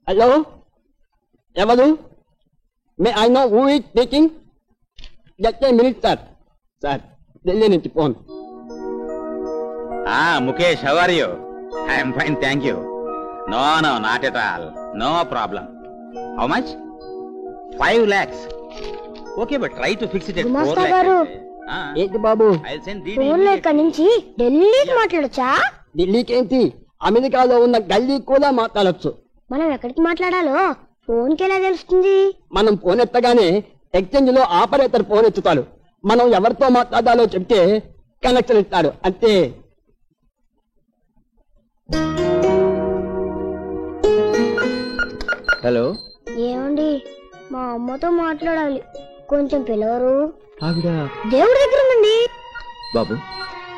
Hello, ఎవరు? May I know who is speaking? Just a minute sir. Sir, Delhi నుంచి phone. Mukesh, how are you? I'm fine, thank you. No no, not at all, no problem. How much? 5 lakhs. Okay, but try to fix it. ఏంటి బాబు? ఇక్కడి నుంచి ఢిల్లీకి మాట్లాడొచ్చా? ఢిల్లీకి ఏంటి, అమెరికాలో ఉన్న గల్లీ కూడా మాట్లాడొచ్చు. మనం ఎక్కడికి మాట్లాడాలో ఫోన్కి ఎలా తెలుస్తుంది? మనం ఫోన్ ఎత్తగానే ఎక్స్చేంజ్ లో ఆపరేటర్ ఫోన్ ఎత్తుతాడు. మనం ఎవరితో మాట్లాడాలో చెప్తే కనెక్షన్ ఇస్తాడు, అంతే. హలో, ఏమండి, మా అమ్మతో మాట్లాడాలి, కొంచెం పిలవరు? ఆవిడ దేవుడి దగ్గర ఉందండి. బాబు,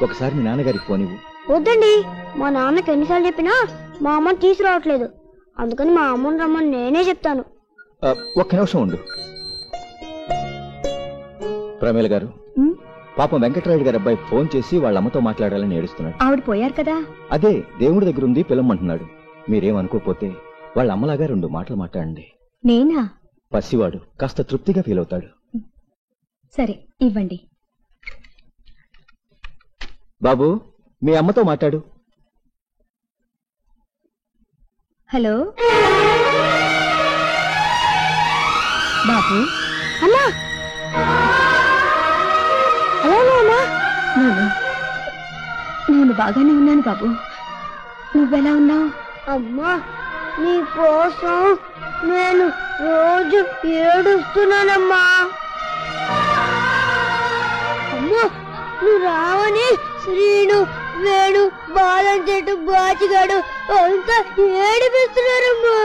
ఒకసారి మీ నాన్నగారికి ఫోన్ ఇవ్వు. వద్దండి, మా నాన్నకి ఎన్నిసార్లు చెప్పినా మా అమ్మని తీసుకురావట్లేదు. అందుకని మా అమ్మని రమ్మని నేనే చెప్తాను. ఒక్క నిమిషం ఉండు. ప్రమేల గారు, పాపం వెంకటరాయుడు గారి అబ్బాయి ఫోన్ చేసి వాళ్ళ అమ్మతో మాట్లాడాలని ఏడుస్తున్నాడు. ఆవిడ పోయారు కదా. అదే దేవుడి దగ్గర ఉంది, పిల్లమంటున్నాడు. మీరేమనుకోపోతే వాళ్ళ అమ్మలాగా 2 మాటలు మాట్లాడండి. నేనా? పసివాడు కాస్త తృప్తిగా ఫీల్ అవుతాడు. సరే, ఇవ్వండి. బాబు, మీ అమ్మతో మాట్లాడు. హలో బాబు. అమ్మా, హలో నాన్న. నేను బాగానే ఉన్నాను బాబు, నువ్వెలా ఉన్నావు? అమ్మా, నీ కోసం నేను రోజు ఏడుస్తున్నానమ్మా. అమ్మా, నువ్వు రావని శ్రీను, వేణు, బాలం చెట్టు, బాచిగాడు అంతా ఏడిపిస్తున్నారమ్మా.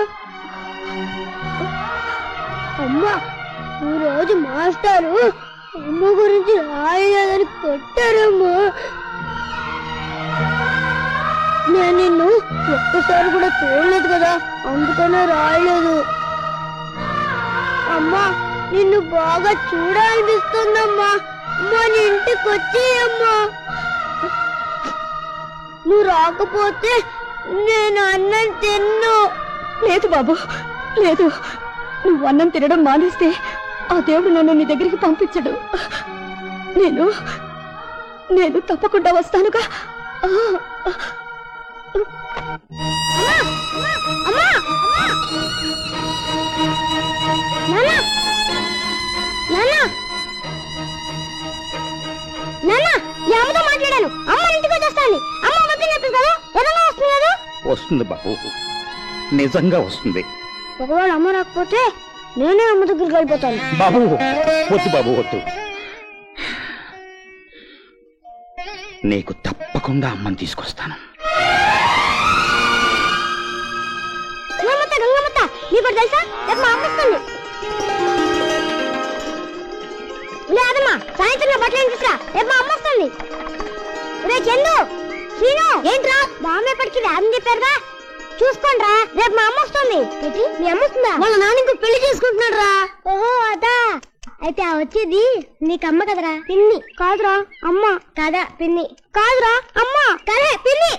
అమ్మా, ఈ రోజు మాస్టారు అమ్మ గురించి రాయలేదని కొట్టారమ్మా. నేను నిన్ను ఒక్కసారి కూడా చూడలేదు కదా, అందుకనే రాయలేదు. అమ్మా, నిన్ను బాగా చూడాలనిపిస్తుందమ్మా. మన ఇంటికి వచ్చేయమ్మా. నువ్వు రాకపోతే నేను అన్నం తిన్ను. లేదు బాబు, లేదు. నువ్వు అన్నం తినడం మానేస్తే ఆ దేవుడు నన్ను నీ దగ్గరికి పంపించడు. నేను తప్పకుండా వస్తానుగా. అమ్మతో మాట్లాడాను, అమ్మ ఇంటికి వచ్చేస్తాను. అమ్మ వద్దని చెప్పింది కదా, ఎలాగా వస్తుంది కదా? వస్తుంది బాబు, నిజంగా వస్తుంది. ఒకవేళ అమ్మ రాకపోతే నేనే అమ్మ దగ్గరికి వెళ్ళిపోతాను. బాబు వద్దు, బాబు వద్దు. నీకు తప్పకుండా అమ్మని తీసుకొస్తాను. గంగమ్మత్త, నీకు తెలుసా, రేపు మా అమ్మ వస్తుంది. లేదమ్మా, సాయంత్రం బట్టలు తీసుకురా, రేపు మా అమ్మ వస్తుంది. రే చందు, శ్రీను, ఏంట్రా బామ్మ ఎప్పటికి రాదని చెప్పారుగా, చూసుకోండి రా, రేపు మా అమ్మ వస్తుంది. మీ అమ్మ వస్తుందా? వాళ్ళ నాన్న ఇంకో పెళ్లి చేసుకుంటున్నాడు రా. ఓహో అదా, అయితే ఆ వచ్చేది నీకు అమ్మ కదరా? పిన్ని కాదురా అమ్మ. కాదా పిన్ని? కాదురా అమ్మ. కదే పిన్ని.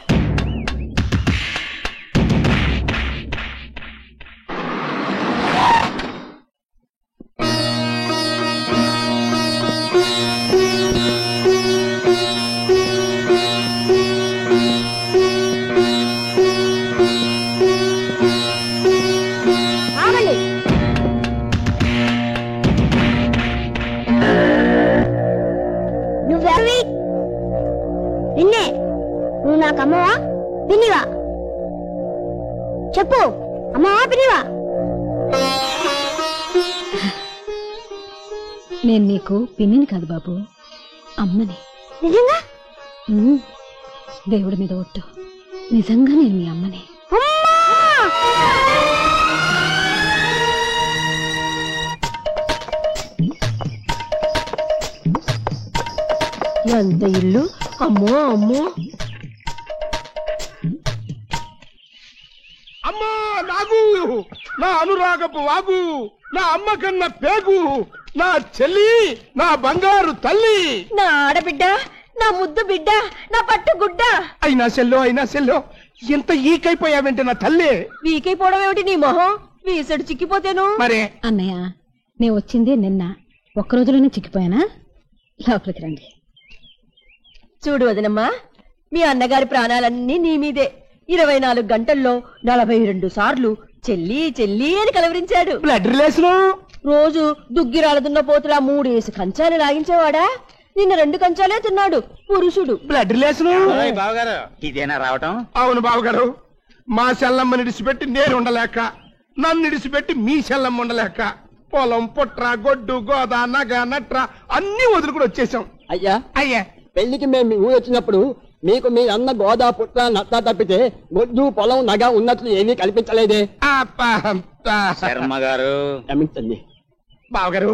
నిన్నే, నువ్వు నాకు అమ్మవా పిన్నివా? చెప్పు, అమ్మవా పిన్నివా? నేను నీకు పిన్నిని కాదు బాబు, అమ్మని. నిజంగా? దేవుడి మీద ఒట్టు, నిజంగా నేను మీ అమ్మని. ఎంత ఇల్లు, అమ్మో అమ్మో. అమ్మా నాగు, నా అనురాగపు వాగు, నా అమ్మ కన్న పేగు, నా చెల్లి, నా బంగారు తల్లి, నా ఆడబిడ్డ, నా ముద్దు బిడ్డ, నా పట్టు గుడ్డ. అయినా సెల్లో ఇంత ఈకైపోయావేంటి నా తల్లి? వీకైపోవడం ఏమిటి నీ మొహం? వీసడు చిక్కిపోతేను. మరే అన్నయ్య, నేను వచ్చిందే నిన్న, ఒక్క రోజులోనే చిక్కిపోయానా? లోపలికి రండి. చూడు వదినమ్మా, మీ అన్నగారి ప్రాణాలన్నీ నీ మీదే. 24 గంటల్లో 42 సార్లు చెల్లి చెల్లి అని కలవరించాడు. Blood relation. రోజు దుగ్గిరాలదున్న పోతులా 3 వేసి కంచాలు లాగించేవాడా? నిన్న 2 కంచాలే తిన్నాడు పురుషుడు. Blood relation. బావగారు ఇదేనా రావటం? అవును బావగారు, మా చెల్లమ్మని ఇడిచిపెట్టి నేను ఉండలేక, నన్ను ఇడిచిపెట్టి మీ చెల్లమ్మ ఉండలేక, పొలం పుట్ర గొడ్డు గోద నగ నట్ర అన్ని వదులుకుని వచ్చేసాం. అయ్యా అయ్యా, పెళ్లికి మేము మీ ఊరు వచ్చినప్పుడు మీకు మీ అన్న గోదా పుట్ట నత్త తప్పితే గొడ్డు పొలం నగ ఉన్నట్లు ఏమీ కల్పించలేదే. శర్మ గారు క్షమించండి. బావగారు,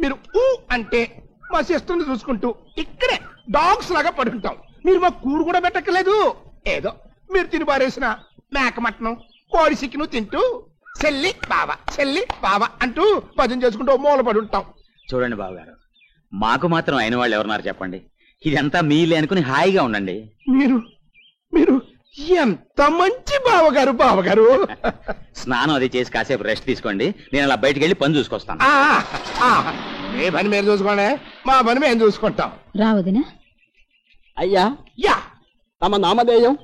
మీరు ఊ అంటే మా సిస్టర్ని చూసుకుంటూ ఇక్కడే డాగ్స్ లాగా పడుకుంటాం. మీరు మా కూడు కూడా పెట్టక్కలేదు. ఏదో మీరు తిని బారేసిన మేక మటనం కోడి సిక్కును తింటూ చెల్లి బావ అంటూ భజన చేసుకుంటూ మూల పడి ఉంటాం. చూడండి బావగారు, మాకు మాత్రం అయిన వాళ్ళు ఎవరున్నారు చెప్పండి? ఇదంతా మీలే అనుకుని హాయిగా ఉండండి. మీరు ఎంత మంచి బావగారు. స్నానం అది చేసి కాసేపు రెస్ట్ తీసుకోండి. నేను అలా బయటికి వెళ్ళి పని చూసుకొస్తాను. మీ పని మీరు చూసుకోండి, మా పని మేము చూసుకుంటాం. రావదినా? అయ్యా యా, తమ నామధేయం?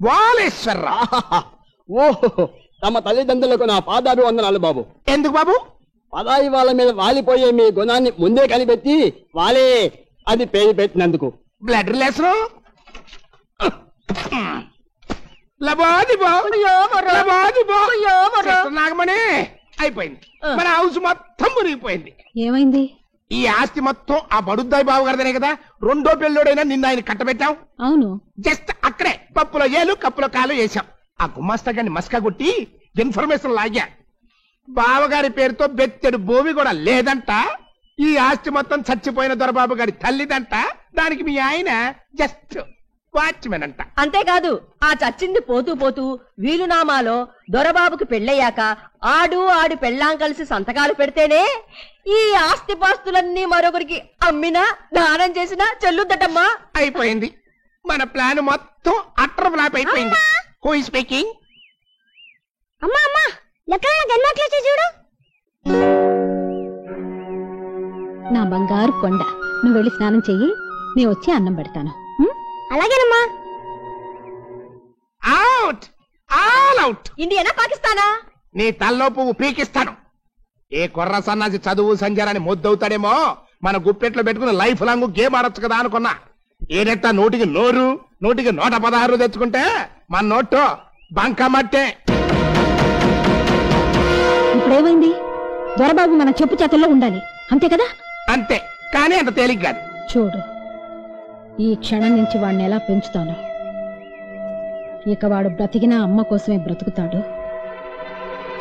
వాలేశ్వరరావు. ఓహో, తమ తల్లిదండ్రులకు నా పాదాభివందనాలు బాబు. ఎందుకు బాబు? పదాయి వాళ్ళ మీద వాలిపోయే మీ గుణాన్ని ముందే కనిపెట్టి వాలే అది పేరు పెట్టినందుకు. Blood relation. నాగమణి అయిపోయింది. మన హౌస్ మొత్తం మునిగిపోయింది. ఏమైంది? ఈ ఆస్తి మొత్తం ఆ బడుద్దాయి బాబు గారిదనే కదా. రెండో పెళ్ళోడైనా నిన్న ఆయన కట్టబెట్టాం. అవును, జస్ట్ అక్కడే పప్పులో ఏలు కప్పులో కాలు వేశాం. ఆ గుమాస్తా గారిని మస్కా కొట్టి ఇన్ఫర్మేషన్ లాగా బావగారి పేరుతో బెత్తెడు భూమి కూడా లేదంట. ఈ ఆస్తి మొత్తం చచ్చిపోయిన దొరబాబు గారి తల్లిదంట. దానికి మీ ఆయన జస్ట్ వాచ్మెన్ అంట. అంతేకాదు, ఆ చచ్చింది పోతూ పోతూ వీలునామాలో దొరబాబుకి పెళ్ళయ్యాక ఆడి పెళ్ళాం కలిసి సంతకాలు పెడితేనే ఈ ఆస్తి పాస్తులన్నీ మరొకరికి అమ్మినా దానం చేసినా చెల్లుద్దటమ్మా. అయిపోయింది. మన ప్లాన్ మొత్తం అట్టర్ ఫ్లాప్ అయిపోయింది. Who is speaking? అమ్మా లెక్కన గన్నట్లే చూడు. నా బంగారు కొండ, నువ్వు వెళ్ళి స్నానం చెయ్యి, నేను వచ్చి అన్నం పెడతాను. అలాగేనమ్మా. Out, all out. ఇండియానా పాకిస్తానా? నీ తల్లో పువ్వు పీకిస్తాను. ఏ కుర్ర సన్నాసి చదువు సంజారాన్ని ముద్దవుతాడేమో, మన గుప్పెట్లో పెట్టుకుని లైఫ్ లాంగ్ గేమ్ ఆడొచ్చు కదా అనుకున్నా. ఏదెత్తా నోటికి 116 తెచ్చుకుంటే మన నోట్లో బంకమట్టే. ఇప్పుడేమైంది? దొరబాబు మన చెప్పు చేతుల్లో ఉండాలి, అంతే కదా? అంతే, కానీ అంత తేలిక కాదు. చూడు, ఈ క్షణం నుంచి వాడిని ఎలా పెంచుతాను. ఇక వాడు బ్రతికినా అమ్మ కోసమే బ్రతుకుతాడు,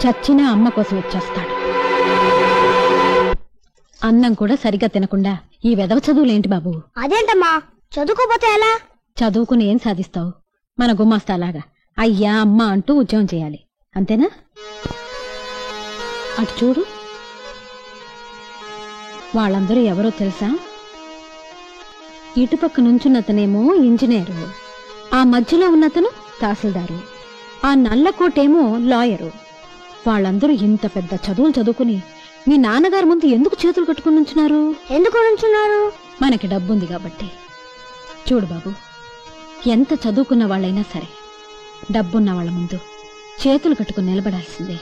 చచ్చినా అమ్మ కోసమే చేస్తాడు. అన్నం కూడా సరిగ్గా తినకుండా ఈ వెధవ చదువులేంటి బాబు? అదేంటమ్మా, చదువుకోపోతే ఎలా? చదువుకుని ఏం సాధిస్తావు? మన గుమాస్తాలాగా అయ్యా అమ్మ అంటూ ఉద్యోగం చేయాలి, అంతేనా? అటు చూడు, వాళ్ళందరూ ఎవరో తెలుసా? ఇటుపక్క నుంచున్నతనేమో ఇంజనీరు, ఆ మధ్యలో ఉన్నతను తహసీల్దారు, ఆ నల్లకోటేమో లాయరు. వాళ్ళందరూ ఇంత పెద్ద చదువులు చదువుకుని మీ నాన్నగారి ముందు ఎందుకు చేతులు కట్టుకుని నుంచున్నారు? ఎందుకు నుంచున్నారు? మనకి డబ్బుంది కాబట్టి. చూడు బాబు, ఎంత చదువుకున్న వాళ్ళైనా సరే డబ్బున్న వాళ్ళ ముందు చేతులు కట్టుకుని నిలబడాల్సిందే.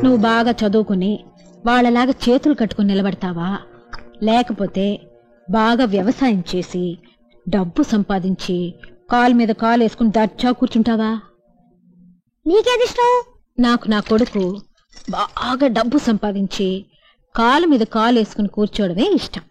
నువ్వు బాగా చదువుకుని వాళ్ళలాగా చేతులు కట్టుకుని నిలబడతావా, లేకపోతే బాగా వ్యవసాయం చేసి డబ్బు సంపాదించి కాలు మీద కాలు వేసుకుని దచ్చా కూర్చుంటావా? నీకేది ఇష్టం? నాకు నా కొడుకు బాగా డబ్బు సంపాదించి కాలు మీద కాలు వేసుకుని కూర్చోవడమే ఇష్టం.